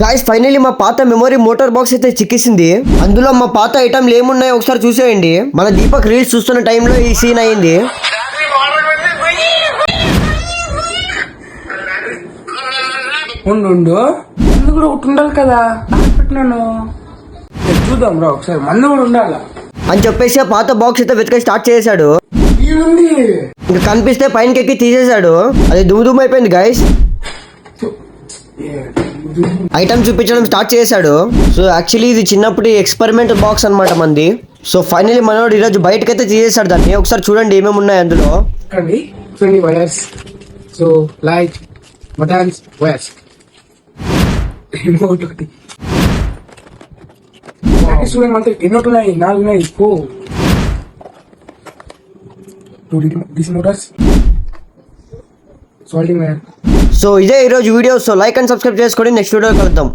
Guys finally మా పాత memory motor box అయితే చిక్కేసింది. అందులో మా పాత ఐటమ్లు ఏమున్నాయో ఒకసారి చూసేయండి. మన దీపక్ రీల్స్ చూస్తున్న టైంలో ఈ సీన్ అయింది. ఉండు మందు కూడా ఒకటి ఉండాలి కదా, పెట్టినాను చూద్దాం రా ఒకసారి, మందు కూడా ఉండాలి అని చెప్పేసి ఆ పాత బాక్స్ అయితే వెతక స్టార్ట్ చేశాడు. ఇంకా కనిపిస్తే పైనకి ఎక్కి తీసేశాడు. అది దుమ్ము అయిపోయింది గైస్. ఐటమ్ చూపించడం స్టార్ట్ చేశాడు. సో యాక్చువల్లీ ఇది చిన్నప్పుడు ఎక్స్పెరిమెంట్ బాక్స్ అనమాట మంది. సో ఫైనల్లీ మనోడు ఈరోజు బయటకైతే తీసేశాడు దాన్ని. ఒకసారి చూడండి ఏమేమి ఉన్నాయి అందులో. So light buttons wires remote ఒకటి చూడండి, ఎన్నోటి ఉన్నాయి, 4 ఉన్నాయి. DC motors, salting wire. So ఇదే ఈరోజు video. So like and subscribe చేసుకోండి. నెక్స్ట్ వీడియో కలుద్దాం.